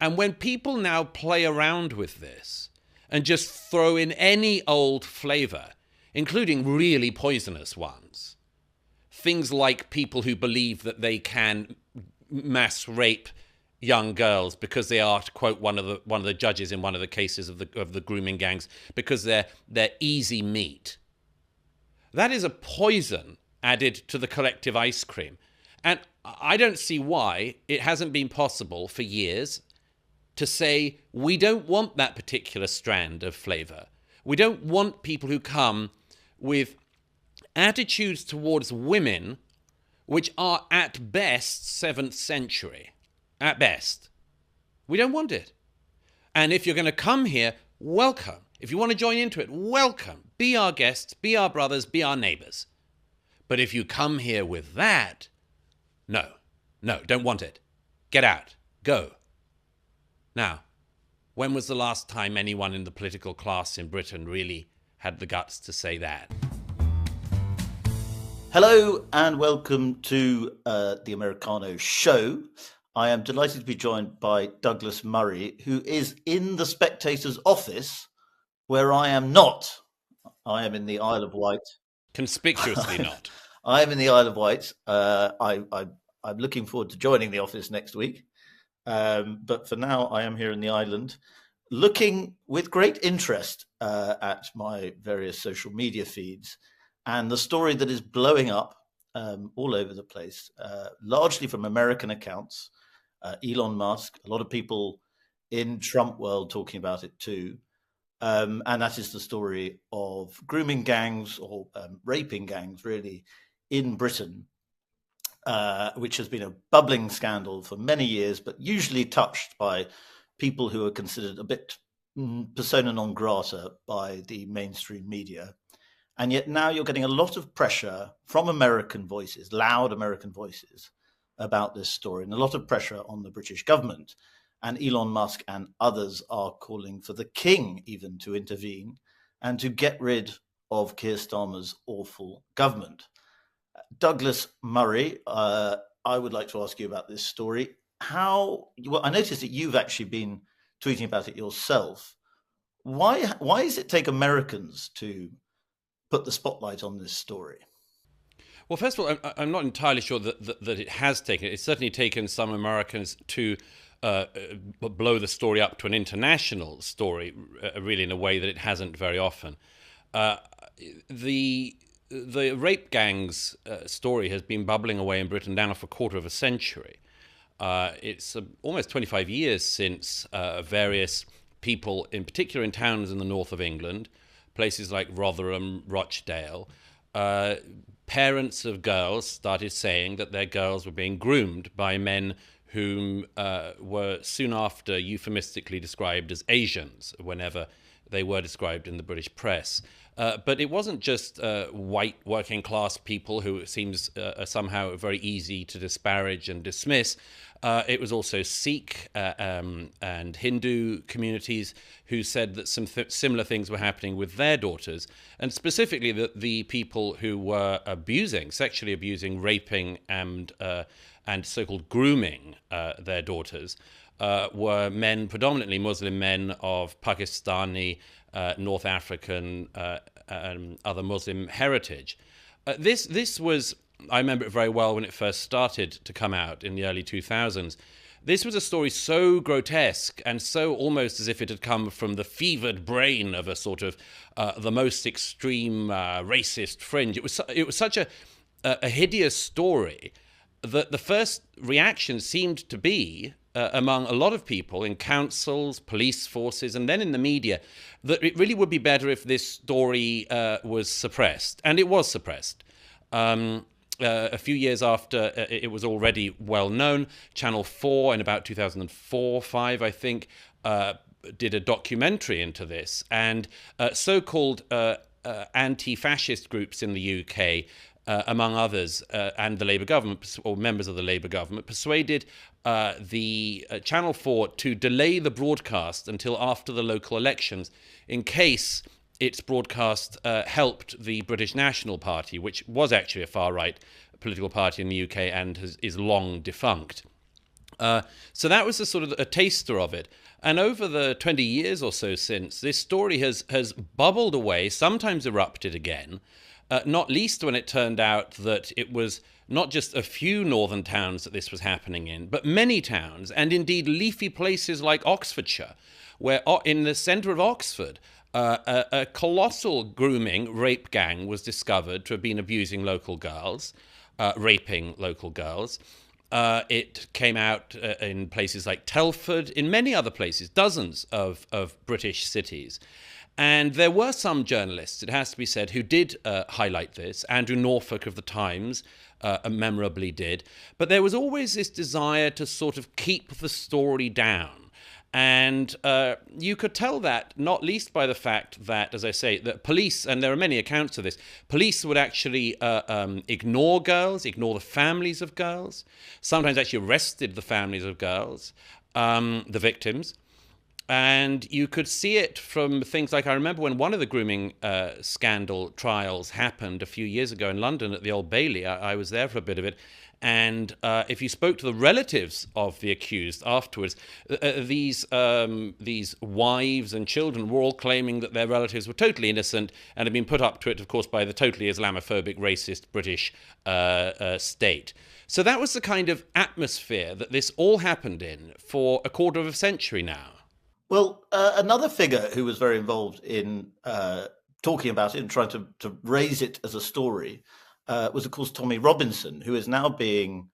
And when people now play around with this and just throw in any old flavour, including really poisonous ones, things like people who believe that they can mass rape young girls because they are, to quote one of the judges in one of the cases of the grooming gangs, because they're easy meat. That is a poison added to the collective ice cream. And I don't see why it hasn't been possible for years to say, we don't want that particular strand of flavour. We don't want people who come with attitudes towards women which are at best 7th century. At best. We don't want it. And if you're going to come here, welcome. If you want to join into it, welcome. Be our guests, be our brothers, be our neighbours. But if you come here with that, no, don't want it. Get out. Go. Now, when was the last time anyone in the political class in Britain really had the guts to say that? Hello and welcome to the Americano Show. I am delighted to be joined by Douglas Murray, who is in the Spectator's office, where I am not. I am in the Isle of Wight. Conspicuously not. I am in the Isle of Wight. I'm looking forward to joining the office next week. But for now, I am here in the island, looking with great interest at my various social media feeds and the story that is blowing up all over the place, largely from American accounts. Elon Musk, a lot of people in Trump world talking about it too. And that is the story of grooming gangs or raping gangs, really, in Britain, which has been a bubbling scandal for many years, but usually touched by people who are considered a bit persona non grata by the mainstream media. And yet now you're getting a lot of pressure from American voices, loud American voices, about this story, and a lot of pressure on the British government. And Elon Musk and others are calling for the king even to intervene and to get rid of Keir Starmer's awful government. Douglas Murray, I would like to ask you about this story. I noticed that you've actually been tweeting about it yourself. Why does it take Americans to put the spotlight on this story? Well, first of all, I'm not entirely sure that it has taken. It's certainly taken some Americans to blow the story up to an international story, really, in a way that it hasn't very often. The rape gangs story has been bubbling away in Britain now for a quarter of a century. It's almost 25 years since various people, in particular in towns in the north of England, places like Rotherham, Rochdale, parents of girls started saying that their girls were being groomed by men whom were soon after euphemistically described as Asians whenever they were described in the British press. But it wasn't just white working class people who it seems somehow very easy to disparage and dismiss. It was also Sikh and Hindu communities who said that some similar things were happening with their daughters, and specifically that the people who were sexually abusing, raping, and so-called grooming their daughters were men, predominantly Muslim men of Pakistani, North African, and other Muslim heritage. This was, I remember it very well when it first started to come out in the early 2000s. This was a story so grotesque and so almost as if it had come from the fevered brain of a sort of the most extreme racist fringe. It was such a hideous story that the first reaction seemed to be, among a lot of people in councils, police forces, and then in the media, that it really would be better if this story was suppressed. And it was suppressed. A few years after it was already well known, Channel 4 in about 2004-05, I think, did a documentary into this. And so-called anti-fascist groups in the UK, among others, and the Labour government, or members of the Labour government, persuaded the Channel 4 to delay the broadcast until after the local elections in case its broadcast helped the British National Party, which was actually a far-right political party in the UK and is long defunct. So that was a sort of a taster of it. And over the 20 years or so since, this story has bubbled away, sometimes erupted again, not least when it turned out that it was not just a few northern towns that this was happening in, but many towns, and indeed leafy places like Oxfordshire, where in the centre of Oxford, a colossal grooming rape gang was discovered to have been abusing local girls, raping local girls. It came out in places like Telford, in many other places, dozens of British cities. And there were some journalists, it has to be said, who did highlight this. Andrew Norfolk of the Times memorably did. But there was always this desire to sort of keep the story down. And you could tell that, not least by the fact that, as I say, that police, and there are many accounts of this, police would actually ignore girls, ignore the families of girls, sometimes actually arrested the families of girls, the victims. And you could see it from things like, I remember when one of the grooming scandal trials happened a few years ago in London at the Old Bailey. I was there for a bit of it. And if you spoke to the relatives of the accused afterwards, these wives and children were all claiming that their relatives were totally innocent and had been put up to it, of course, by the totally Islamophobic, racist British state. So that was the kind of atmosphere that this all happened in for a quarter of a century now. Well, another figure who was very involved in talking about it and trying to raise it as a story was, of course, Tommy Robinson, who is now being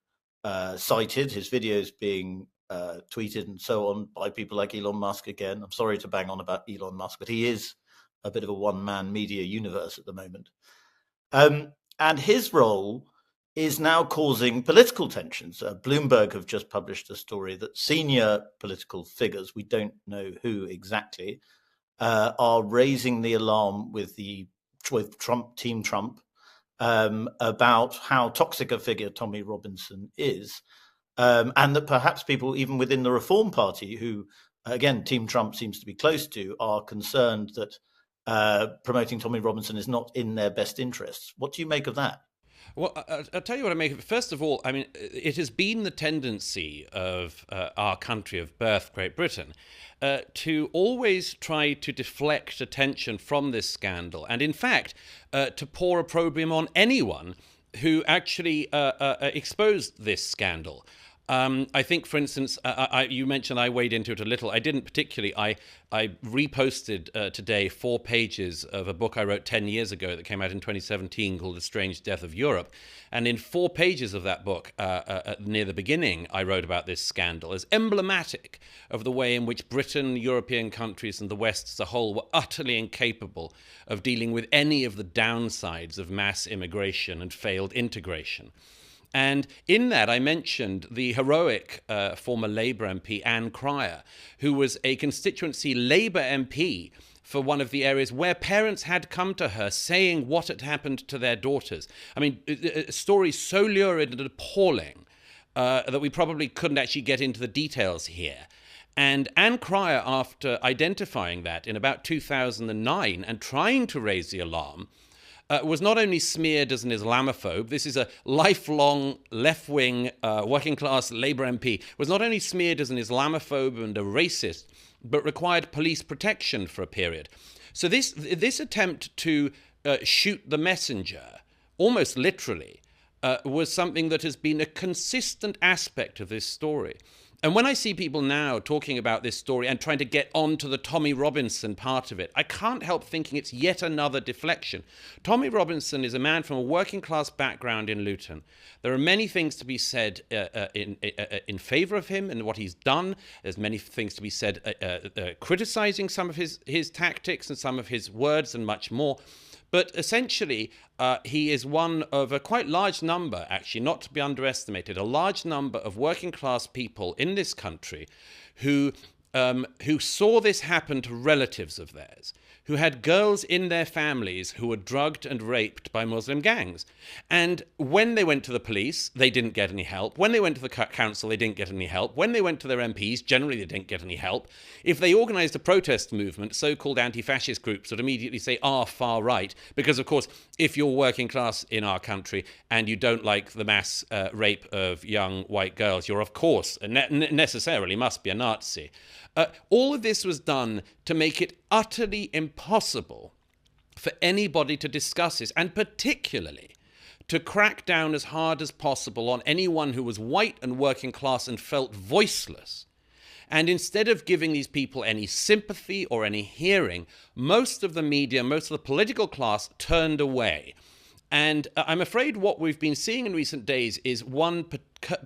cited, his videos being tweeted and so on by people like Elon Musk again. I'm sorry to bang on about Elon Musk, but he is a bit of a one-man media universe at the moment. And his role is now causing political tensions. Bloomberg have just published a story that senior political figures, we don't know who exactly, are raising the alarm with Team Trump about how toxic a figure Tommy Robinson is, and that perhaps people even within the Reform Party, who, again, Team Trump seems to be close to, are concerned that promoting Tommy Robinson is not in their best interests. What do you make of that? Well, I'll tell you what I make of it. First of all, I mean, it has been the tendency of our country of birth, Great Britain, to always try to deflect attention from this scandal, and in fact, to pour opprobrium on anyone who actually exposed this scandal. I think, for instance, you mentioned I waded into it a little. I didn't particularly. I reposted today 4 pages of a book I wrote 10 years ago that came out in 2017 called The Strange Death of Europe. And in 4 pages of that book, near the beginning, I wrote about this scandal as emblematic of the way in which Britain, European countries, and the West as a whole were utterly incapable of dealing with any of the downsides of mass immigration and failed integration. And in that, I mentioned the heroic former Labour MP, Anne Cryer, who was a constituency Labour MP for one of the areas where parents had come to her saying what had happened to their daughters. I mean, stories so lurid and appalling that we probably couldn't actually get into the details here. And Anne Cryer, after identifying that in about 2009 and trying to raise the alarm, was not only smeared as an Islamophobe, this is a lifelong left-wing working-class Labour MP, was not only smeared as an Islamophobe and a racist, but required police protection for a period. So this attempt to shoot the messenger, almost literally, was something that has been a consistent aspect of this story. And when I see people now talking about this story and trying to get onto the Tommy Robinson part of it, I can't help thinking it's yet another deflection. Tommy Robinson is a man from a working class background in Luton. There are many things to be said in favour of him and what he's done. There's many things to be said criticising some of his tactics and some of his words and much more. But essentially, he is one of a quite large number, actually, not to be underestimated, a large number of working class people in this country who who saw this happen to relatives of theirs, who had girls in their families who were drugged and raped by Muslim gangs. And when they went to the police, they didn't get any help. When they went to the council, they didn't get any help. When they went to their MPs, generally they didn't get any help. If they organised a protest movement, so-called anti-fascist groups would immediately say, far right, because, of course, if you're working class in our country and you don't like the mass rape of young white girls, you're, of course, necessarily must be a Nazi. All of this was done to make it utterly impossible for anybody to discuss this, and particularly to crack down as hard as possible on anyone who was white and working class and felt voiceless. And instead of giving these people any sympathy or any hearing, most of the media, most of the political class turned away. And I'm afraid what we've been seeing in recent days is one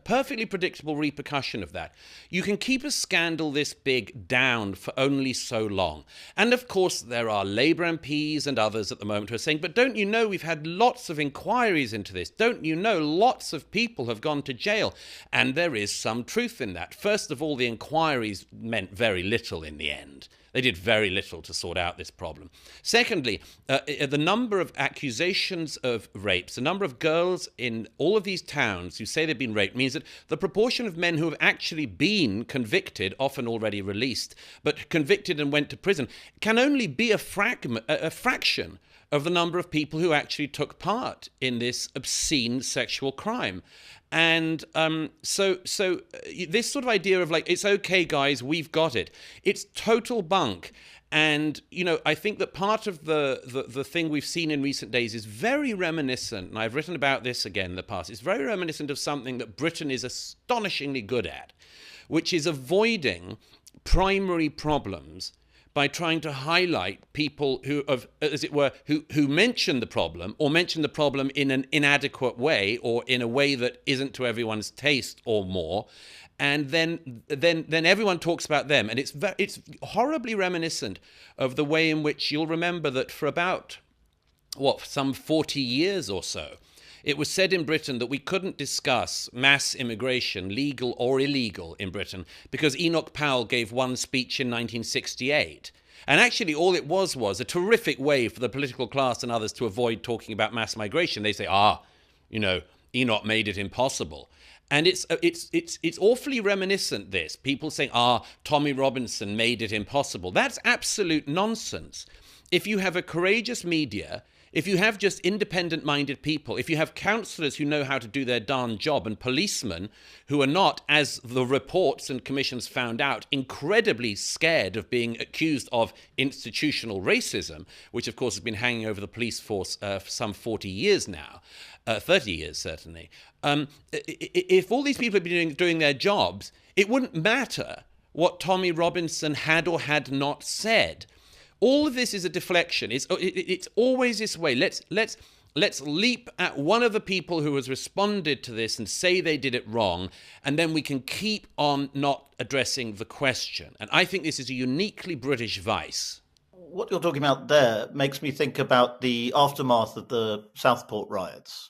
perfectly predictable repercussion of that. You can keep a scandal this big down for only so long. And of course, there are Labour MPs and others at the moment who are saying, but don't you know we've had lots of inquiries into this? Don't you know lots of people have gone to jail? And there is some truth in that. First of all, the inquiries meant very little in the end. They did very little to sort out this problem. Secondly, the number of accusations of rapes, the number of girls in all of these towns who say they've been raped, means that the proportion of men who have actually been convicted, often already released, but convicted and went to prison, can only be a fraction of the number of people who actually took part in this obscene sexual crime. And so this sort of idea of like, it's okay, guys, we've got it. It's total bunk. And, I think that part of the thing we've seen in recent days is very reminiscent, and I've written about this again in the past, it's very reminiscent of something that Britain is astonishingly good at, which is avoiding primary problems by trying to highlight people who, as it were, who mention the problem, or mention the problem in an inadequate way, or in a way that isn't to everyone's taste or more, and then everyone talks about them, and it's horribly reminiscent of the way in which you'll remember that for about some 40 years or so, it was said in Britain that we couldn't discuss mass immigration, legal or illegal, in Britain, because Enoch Powell gave one speech in 1968. And actually all it was a terrific way for the political class and others to avoid talking about mass migration. They say, Enoch made it impossible. And it's awfully reminiscent, this. People saying, Tommy Robinson made it impossible. That's absolute nonsense. If you have a courageous media, if you have just independent-minded people, if you have councillors who know how to do their darn job, and policemen who are not, as the reports and commissions found out, incredibly scared of being accused of institutional racism, which of course has been hanging over the police force for some 40 years now, 30 years certainly. If all these people had been doing their jobs, it wouldn't matter what Tommy Robinson had or had not said. All of this is a deflection. It's always this way. Let's leap at one of the people who has responded to this and say they did it wrong, and then we can keep on not addressing the question. And I think this is a uniquely British vice. What you're talking about there makes me think about the aftermath of the Southport riots.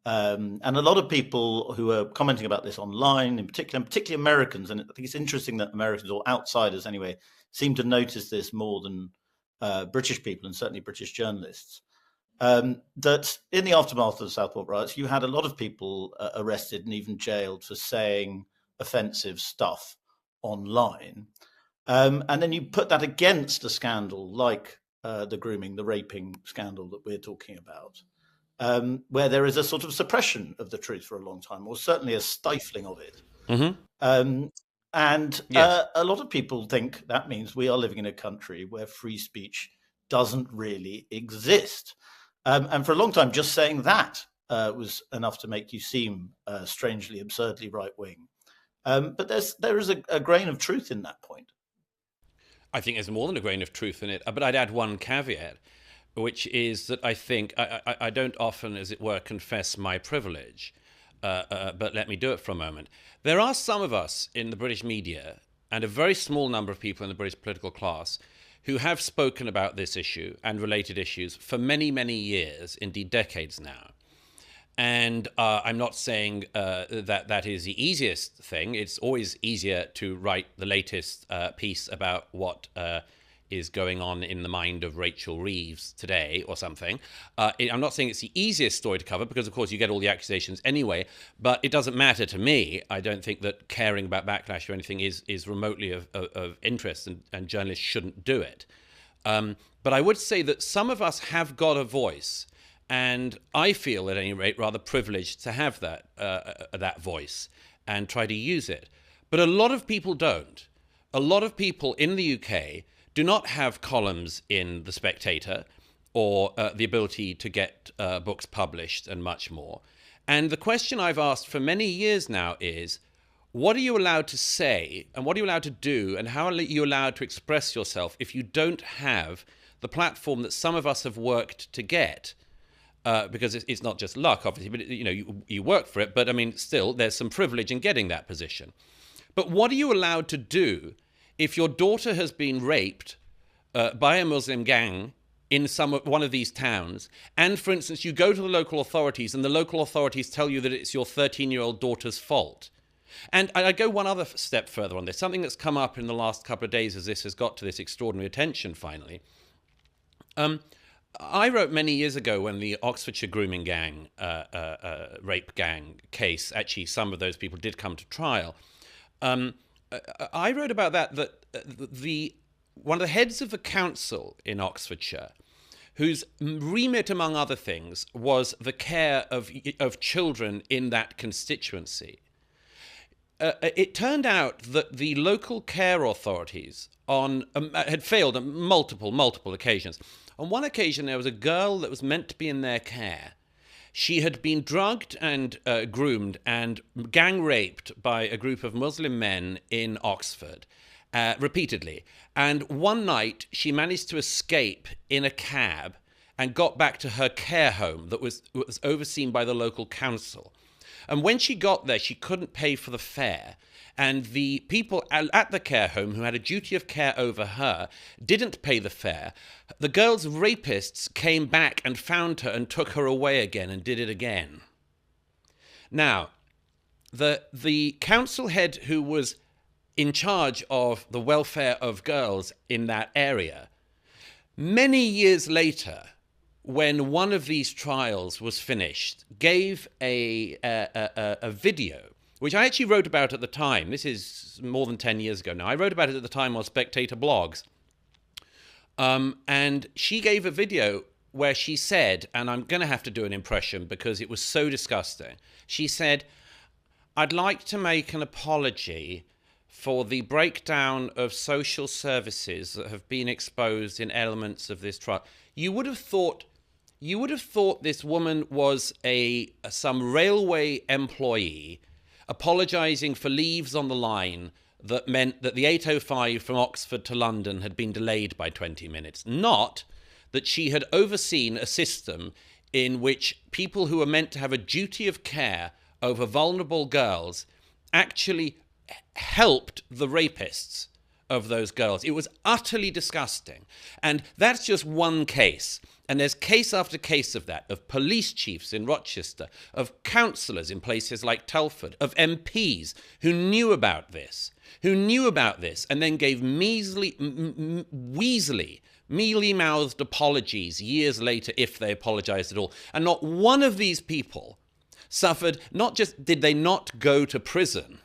And a lot of people who are commenting about this online, in particularly Americans, and I think it's interesting that Americans, or outsiders anyway, seem to notice this more than British people, and certainly British journalists, that in the aftermath of the Southport riots, you had a lot of people arrested and even jailed for saying offensive stuff online. And then you put that against a scandal like the grooming, the raping scandal that we're talking about, where there is a sort of suppression of the truth for a long time, or certainly a stifling of it. Mm-hmm. Yes. A lot of people think that means we are living in a country where free speech doesn't really exist. And for a long time, just saying that was enough to make you seem strangely, absurdly right-wing. But there is a grain of truth in that point. I think there's more than a grain of truth in it. But I'd add one caveat, which is that I think I don't often, as it were, confess my privilege. But let me do it for a moment. There are some of us in the British media, and a very small number of people in the British political class, who have spoken about this issue and related issues for many, many years, indeed decades now. And I'm not saying that is the easiest thing. It's always easier to write the latest piece about what is going on in the mind of Rachel Reeves today or something. I'm not saying it's the easiest story to cover because, of course, you get all the accusations anyway, but it doesn't matter to me. I don't think that caring about backlash or anything is remotely of interest, and journalists shouldn't do it. But I would say that some of us have got a voice, and I feel, at any rate, rather privileged to have that voice and try to use it. But a lot of people don't. A lot of people in the UK do not have columns in The Spectator or the ability to get books published and much more. And the question I've asked for many years now is, what are you allowed to say, and what are you allowed to do, and how are you allowed to express yourself if you don't have the platform that some of us have worked to get? Because it's not just luck, obviously, but you work for it. But I mean, still, there's some privilege in getting that position. But what are you allowed to do if your daughter has been raped by a Muslim gang in one of these towns, and, for instance, you go to the local authorities, and the local authorities tell you that it's your 13-year-old daughter's fault? And I go one other step further on this, something that's come up in the last couple of days as this has got to this extraordinary attention finally. I wrote many years ago when the Oxfordshire grooming gang, rape gang case, actually some of those people did come to trial. I wrote about that one of the heads of the council in Oxfordshire, whose remit, among other things, was the care of children in that constituency. It turned out that the local care authorities had failed on multiple occasions. On one occasion, there was a girl that was meant to be in their care. She had been drugged and groomed and gang raped by a group of Muslim men in Oxford repeatedly. And one night, she managed to escape in a cab and got back to her care home that was overseen by the local council. And when she got there, she couldn't pay for the fare. And the people at the care home who had a duty of care over her didn't pay the fare. The girl's rapists came back and found her and took her away again and did it again. Now, the council head who was in charge of the welfare of girls in that area, many years later, when one of these trials was finished, gave a video, which I actually wrote about at the time. This is more than 10 years ago now. I wrote about it at the time on Spectator blogs. And she gave a video where she said, and I'm going to have to do an impression because it was so disgusting. She said, "I'd like to make an apology for the breakdown of social services that have been exposed in elements of this trial." You would have thought this woman was some railway employee apologising for leaves on the line that meant that the 805 from Oxford to London had been delayed by 20 minutes. Not that she had overseen a system in which people who were meant to have a duty of care over vulnerable girls actually helped the rapists of those girls. It was utterly disgusting. And that's just one case. And there's case after case of that, of police chiefs in Rochester, of councillors in places like Telford, of MPs who knew about this, and then gave mealy-mouthed apologies years later, if they apologised at all. And not one of these people suffered, not just did they not go to prison,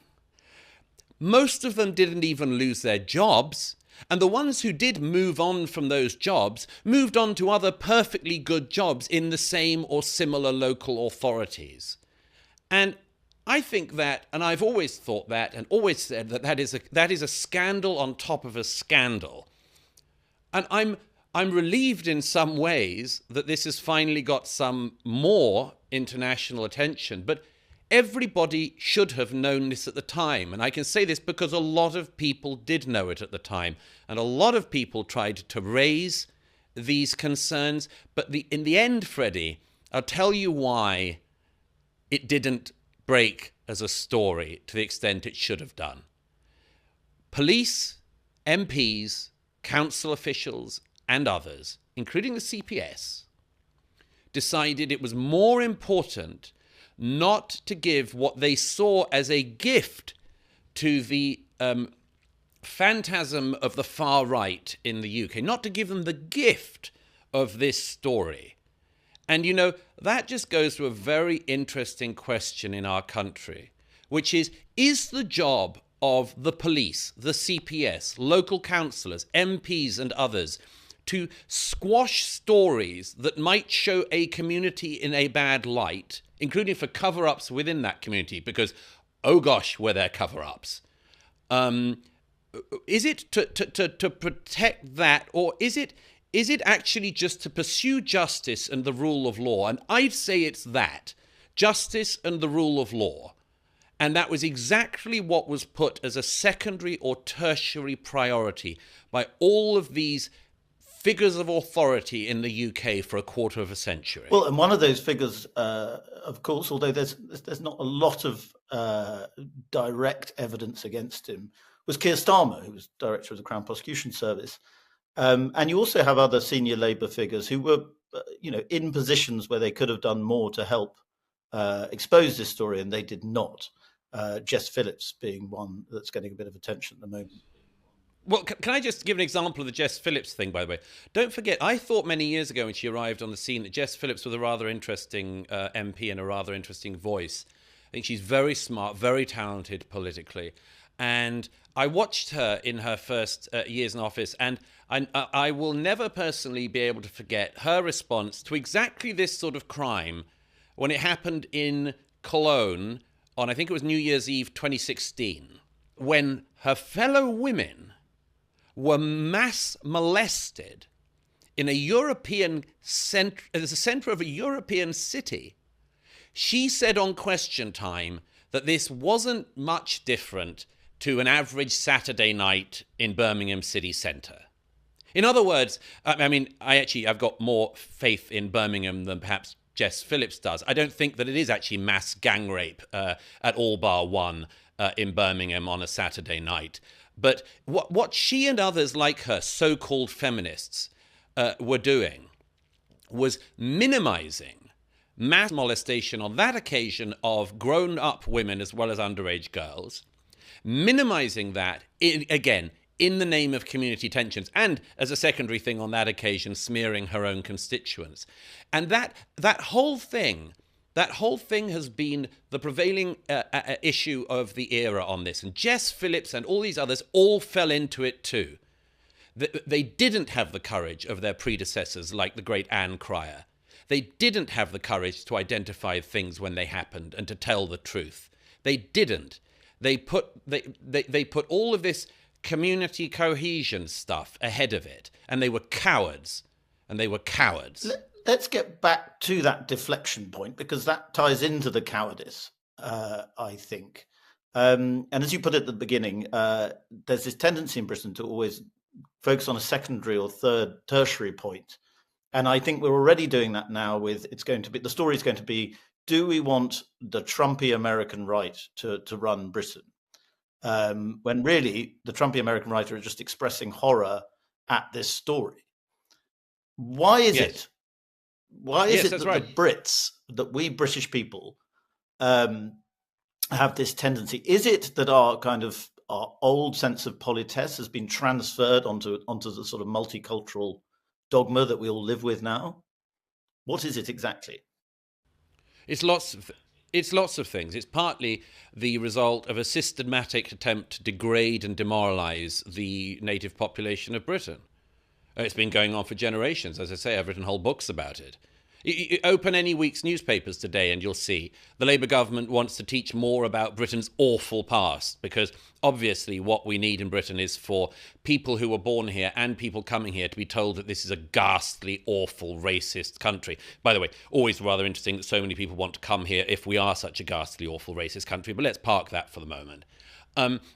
most of them didn't even lose their jobs. And the ones who did move on from those jobs moved on to other perfectly good jobs in the same or similar local authorities. And I think that, and I've always thought that, and always said that is a scandal on top of a scandal. And I'm relieved in some ways that this has finally got some more international attention, but everybody should have known this at the time. And I can say this because a lot of people did know it at the time. And a lot of people tried to raise these concerns. But in the end, Freddie, I'll tell you why it didn't break as a story to the extent it should have done. Police, MPs, council officials, and others, including the CPS, decided it was more important not to give what they saw as a gift to the phantasm of the far right in the UK, not to give them the gift of this story. And, you know, that just goes to a very interesting question in our country, which is the job of the police, the CPS, local councillors, MPs and others to squash stories that might show a community in a bad light, including for cover-ups within that community, because, oh gosh, were there cover-ups. Is it to protect that, or is it actually just to pursue justice and the rule of law? And I'd say it's that, justice and the rule of law. And that was exactly what was put as a secondary or tertiary priority by all of these figures of authority in the UK for a quarter of a century. Well, and one of those figures, of course, although there's not a lot of direct evidence against him, was Keir Starmer, who was director of the Crown Prosecution Service. And you also have other senior Labour figures who were, in positions where they could have done more to help expose this story, and they did not. Jess Phillips being one that's getting a bit of attention at the moment. Well, can I just give an example of the Jess Phillips thing, by the way? Don't forget, I thought many years ago when she arrived on the scene that Jess Phillips was a rather interesting MP and a rather interesting voice. I think she's very smart, very talented politically. And I watched her in her first years in office, and I will never personally be able to forget her response to exactly this sort of crime when it happened in Cologne on, I think it was New Year's Eve 2016, when her fellow women were mass molested in a European centre, as a centre of a European city. She said on Question Time that this wasn't much different to an average Saturday night in Birmingham city centre. In other words, I've got more faith in Birmingham than perhaps Jess Phillips does. I don't think that it is actually mass gang rape at all bar one in Birmingham on a Saturday night. But what she and others like her, so-called feminists, were doing was minimizing mass molestation on that occasion of grown-up women as well as underage girls, minimizing that, in the name of community tensions, and as a secondary thing on that occasion, smearing her own constituents. And that whole thing has been the prevailing issue of the era on this. And Jess Phillips and all these others all fell into it too. They didn't have the courage of their predecessors like the great Anne Cryer. They didn't have the courage to identify things when they happened and to tell the truth. They didn't. They put all of this community cohesion stuff ahead of it, and they were cowards. Let's get back to that deflection point, because that ties into the cowardice, I think. And as you put it at the beginning, there's this tendency in Britain to always focus on a secondary or tertiary point. And I think we're already doing that now with, the story is going to be, do we want the Trumpy American right to run Britain? When really the Trumpy American right are just expressing horror at this story. Why is it? Why is it that the Brits, that we British people, have this tendency? Is it that our old sense of politesse has been transferred onto the sort of multicultural dogma that we all live with now? What is it exactly? It's lots of things. It's partly the result of a systematic attempt to degrade and demoralise the native population of Britain. It's been going on for generations. As I say, I've written whole books about it. You open any week's newspapers today and you'll see the Labour government wants to teach more about Britain's awful past, because obviously what we need in Britain is for people who were born here and people coming here to be told that this is a ghastly, awful, racist country. By the way, always rather interesting that so many people want to come here if we are such a ghastly, awful, racist country, but let's park that for the moment.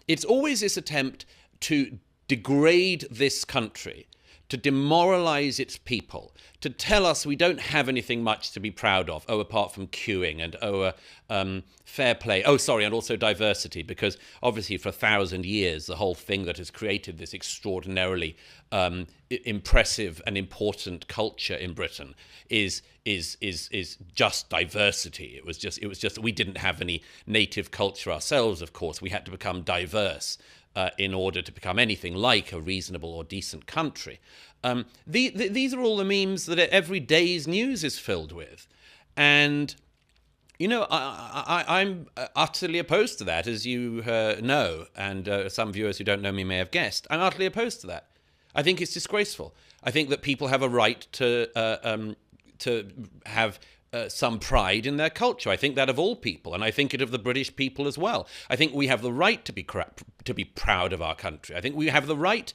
It's always this attempt to degrade this country to demoralize its people, to tell us we don't have anything much to be proud of, apart from queuing, and fair play, and also diversity, because obviously for 1,000 years, the whole thing that has created this extraordinarily impressive and important culture in Britain is just diversity. It was just we didn't have any native culture ourselves, of course. We had to become diverse in order to become anything like a reasonable or decent country. These are all the memes that every day's news is filled with. And, I'm utterly opposed to that, as you know, and some viewers who don't know me may have guessed. I'm utterly opposed to that. I think it's disgraceful. I think that people have a right to have some pride in their culture. I think that of all people, and I think it of the British people as well. I think we have the right to be proud of our country. I think we have the right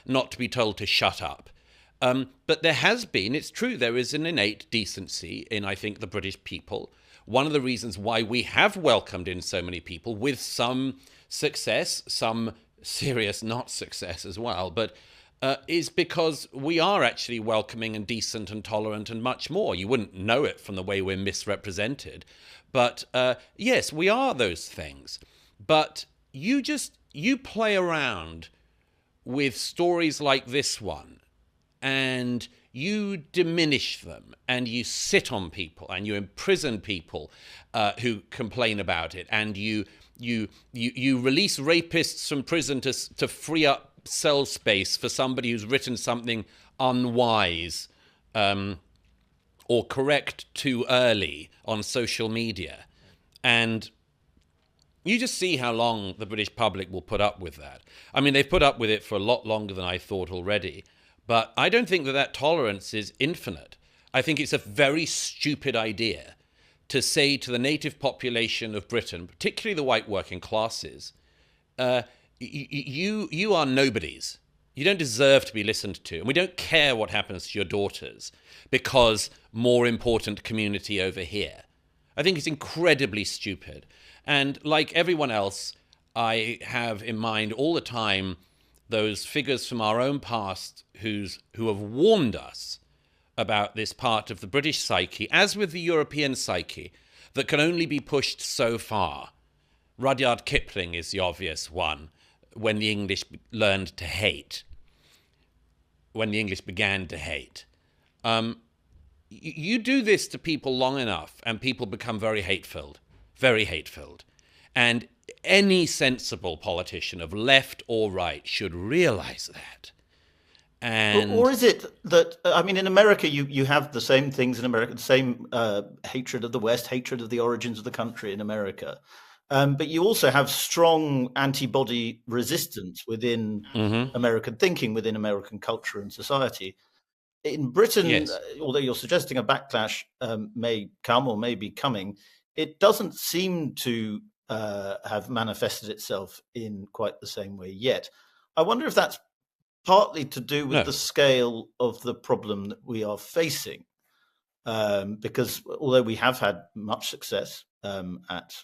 not to be told to shut up. But it's true, there is an innate decency in, I think, the British people. One of the reasons why we have welcomed in so many people, with some success, some serious not success as well, but is because we are actually welcoming and decent and tolerant and much more. You wouldn't know it from the way we're misrepresented. But yes, we are those things. But you play around with stories like this one, and you diminish them, and you sit on people, and you imprison people who complain about it, and you release rapists from prison to free up cell space for somebody who's written something unwise or correct too early on social media. And you just see how long the British public will put up with that. I mean, they've put up with it for a lot longer than I thought already, but I don't think that tolerance is infinite. I think it's a very stupid idea to say to the native population of Britain, particularly the white working classes, you are nobodies. You don't deserve to be listened to. And we don't care what happens to your daughters because more important community over here. I think it's incredibly stupid. And like everyone else, I have in mind all the time those figures from our own past who have warned us about this part of the British psyche, as with the European psyche, that can only be pushed so far. Rudyard Kipling is the obvious one. When the English learned to hate, when the English began to hate. You do this to people long enough, and people become very hate-filled. And any sensible politician of left or right should realize that. Or is it that, I mean, in America, you have the same things in America, the same hatred of the West, hatred of the origins of the country in America. But you also have strong antibody resistance within American thinking, within American culture and society. In Britain, yes. Although you're suggesting a backlash may come or may be coming, it doesn't seem to have manifested itself in quite the same way yet. I wonder if that's partly to do with the scale of the problem that we are facing. Because although we have had much success at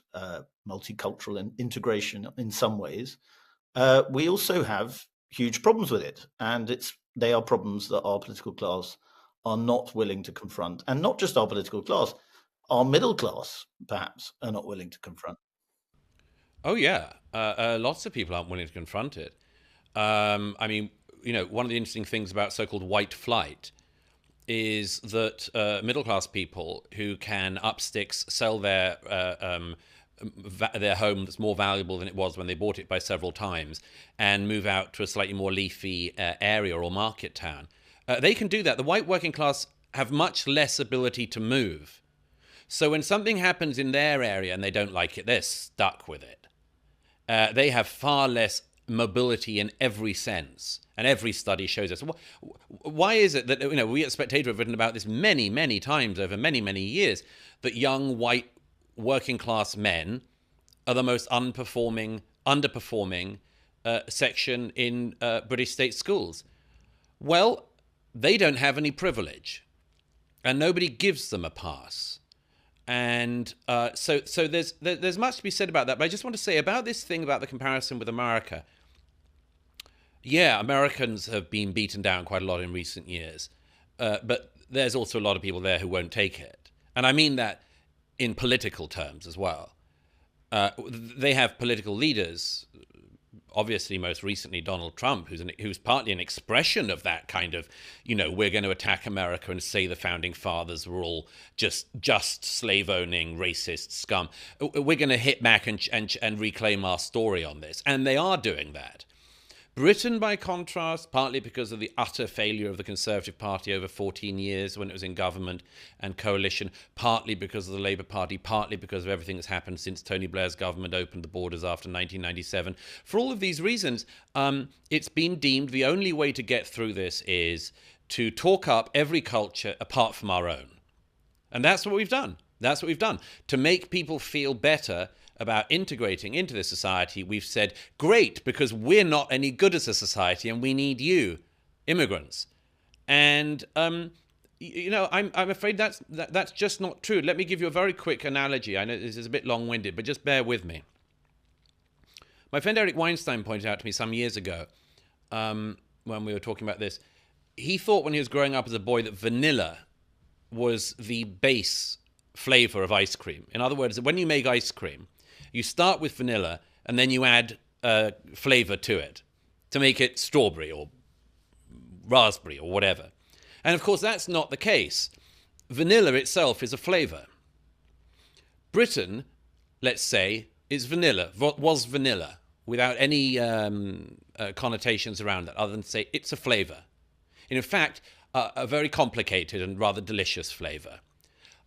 multicultural and integration in some ways, we also have huge problems with it. And they are problems that our political class are not willing to confront. And not just our political class, our middle class, perhaps, are not willing to confront. Oh, yeah. Lots of people aren't willing to confront it. I mean, one of the interesting things about so-called white flight is that middle-class people who can up sticks, sell their home that's more valuable than it was when they bought it by several times, and move out to a slightly more leafy area or market town. They can do that. The white working class have much less ability to move. So when something happens in their area and they don't like it, they're stuck with it. They have far less mobility in every sense, and every study shows us. Why is it that we at Spectator have written about this many, many times over many, many years, that young white working class men are the most underperforming section in British state schools? Well, they don't have any privilege, and nobody gives them a pass. And so there's much to be said about that. But I just want to say about this thing about the comparison with America. Yeah, Americans have been beaten down quite a lot in recent years, but there's also a lot of people there who won't take it. And I mean that in political terms as well. They have political leaders, obviously most recently Donald Trump, who's partly an expression of that kind of, we're going to attack America and say the founding fathers were all just slave-owning racist scum. We're going to hit back and reclaim our story on this. And they are doing that. Britain, by contrast, partly because of the utter failure of the Conservative Party over 14 years when it was in government and coalition, partly because of the Labour Party, partly because of everything that's happened since Tony Blair's government opened the borders after 1997. For all of these reasons, it's been deemed the only way to get through this is to talk up every culture apart from our own. And that's what we've done. That's what we've done. To make people feel better about integrating into this society, we've said, great, because we're not any good as a society and we need you, immigrants. And, I'm afraid that's just not true. Let me give you a very quick analogy. I know this is a bit long-winded, but just bear with me. My friend Eric Weinstein pointed out to me some years ago, when we were talking about this, he thought when he was growing up as a boy that vanilla was the base flavor of ice cream. In other words, when you make ice cream, you start with vanilla and then you add flavor to it to make it strawberry or raspberry or whatever. And of course, that's not the case. Vanilla itself is a flavor. Britain, let's say, is vanilla, was vanilla, without any connotations around that, other than to say it's a flavor. In fact, a very complicated and rather delicious flavor.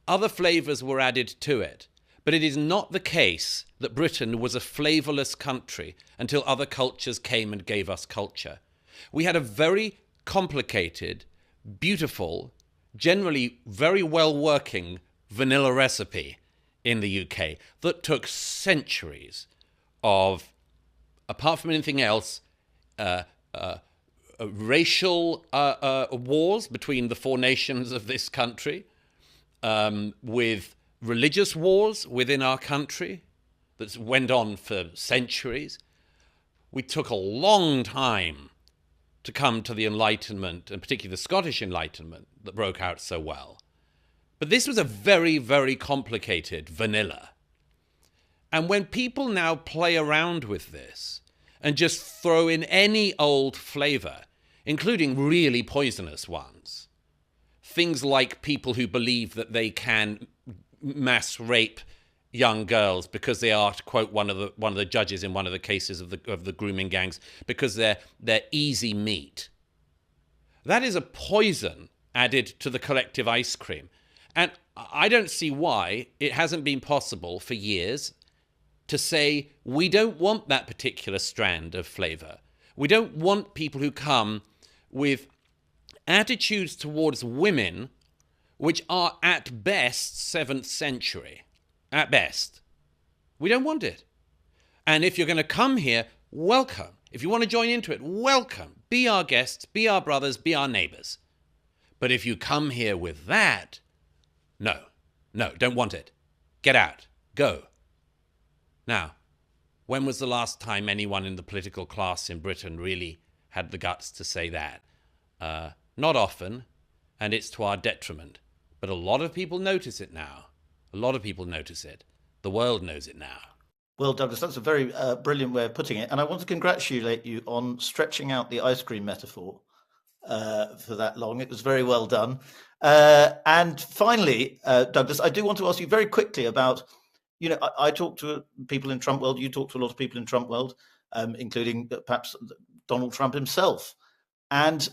Other flavors were added to it. But it is not the case that Britain was a flavorless country until other cultures came and gave us culture. We had a very complicated, beautiful, generally very well-working vanilla recipe in the UK that took centuries of, apart from anything else, racial wars between the four nations of this country, with religious wars within our country that went on for centuries. We took a long time to come to the Enlightenment, and particularly the Scottish Enlightenment that broke out so well. But this was a very, very complicated vanilla. And when people now play around with this and just throw in any old flavor, including really poisonous ones, things like people who believe that they can mass rape young girls because they are, to quote one of the judges in one of the cases of the grooming gangs, because they're easy meat. That is a poison added to the collective ice cream. And I don't see why it hasn't been possible for years to say, we don't want that particular strand of flavor. We don't want people who come with attitudes towards women which are at best 7th century. At best. We don't want it. And if you're going to come here, welcome. If you want to join into it, welcome. Be our guests, be our brothers, be our neighbors. But if you come here with that, no, don't want it. Get out. Go. Now, when was the last time anyone in the political class in Britain really had the guts to say that? Not often, and it's to our detriment. But a lot of people notice it now. A lot of people notice it. The world knows it now. Well, Douglas, that's a very brilliant way of putting it. And I want to congratulate you on stretching out the ice cream metaphor for that long. It was very well done. And finally, Douglas, I do want to ask you very quickly about, I talk to people in Trump world. You talk to a lot of people in Trump world, including perhaps Donald Trump himself. And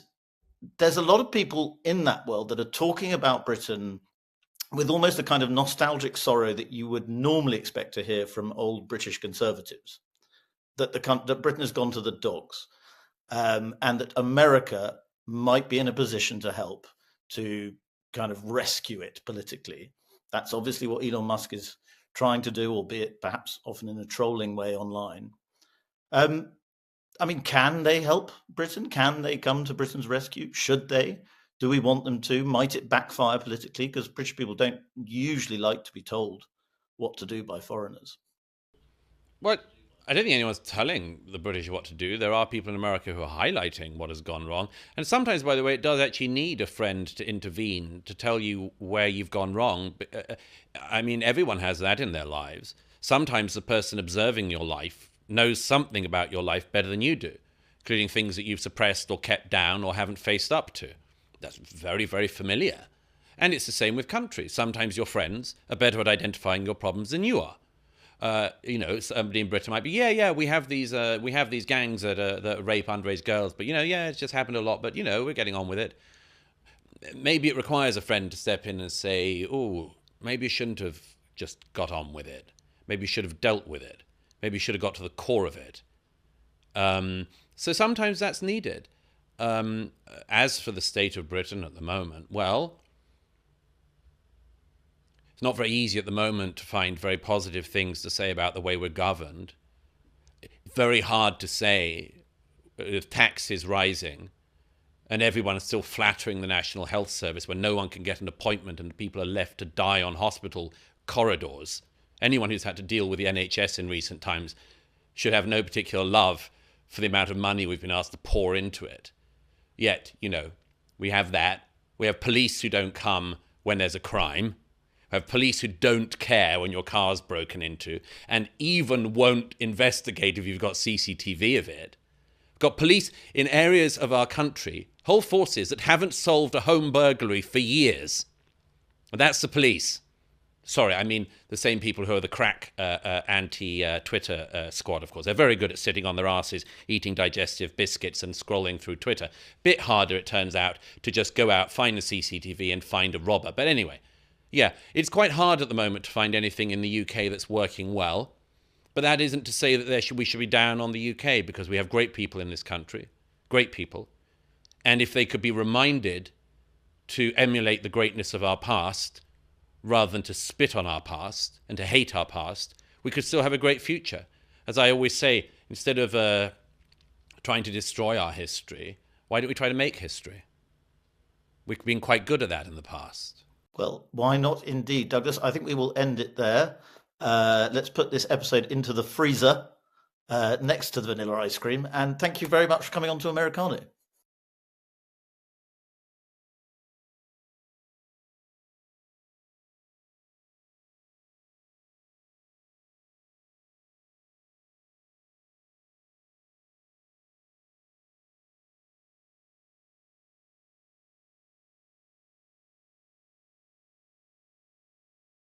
there's a lot of people in that world that are talking about Britain with almost a kind of nostalgic sorrow that you would normally expect to hear from old British conservatives, that Britain has gone to the dogs, and that America might be in a position to help to kind of rescue it politically. That's obviously what Elon Musk is trying to do, albeit perhaps often in a trolling way online. Can they help Britain? Can they come to Britain's rescue? Should they? Do we want them to? Might it backfire politically? Because British people don't usually like to be told what to do by foreigners. Well, I don't think anyone's telling the British what to do. There are people in America who are highlighting what has gone wrong. And sometimes, by the way, it does actually need a friend to intervene to tell you where you've gone wrong. I mean, everyone has that in their lives. Sometimes the person observing your life knows something about your life better than you do, including things that you've suppressed or kept down or haven't faced up to. That's very, very familiar. And it's the same with countries. Sometimes your friends are better at identifying your problems than you are. Somebody in Britain might be, we have these gangs that rape underage girls, but it's just happened a lot, but we're getting on with it. Maybe it requires a friend to step in and say, oh, maybe you shouldn't have just got on with it. Maybe you should have dealt with it. Maybe you should have got to the core of it. So sometimes that's needed. As for the state of Britain at the moment, well, it's not very easy at the moment to find very positive things to say about the way we're governed. Very hard to say with taxes rising and everyone is still flattering the National Health Service when no one can get an appointment and people are left to die on hospital corridors. Anyone who's had to deal with the NHS in recent times should have no particular love for the amount of money we've been asked to pour into it. Yet, we have that. We have police who don't come when there's a crime. We have police who don't care when your car's broken into and even won't investigate if you've got CCTV of it. We've got police in areas of our country, whole forces that haven't solved a home burglary for years. And that's the police. Sorry, I mean the same people who are the crack anti-Twitter squad, of course. They're very good at sitting on their asses, eating digestive biscuits and scrolling through Twitter. Bit harder, it turns out, to just go out, find the CCTV and find a robber. But anyway, yeah, it's quite hard at the moment to find anything in the UK that's working well. But that isn't to say that we should be down on the UK, because we have great people in this country, great people. And if they could be reminded to emulate the greatness of our past, rather than to spit on our past and to hate our past, we could still have a great future. As I always say, instead of trying to destroy our history, why don't we try to make history? We've been quite good at that in the past. Well, why not indeed, Douglas? I think we will end it there. Let's put this episode into the freezer next to the vanilla ice cream. And thank you very much for coming on to Americano.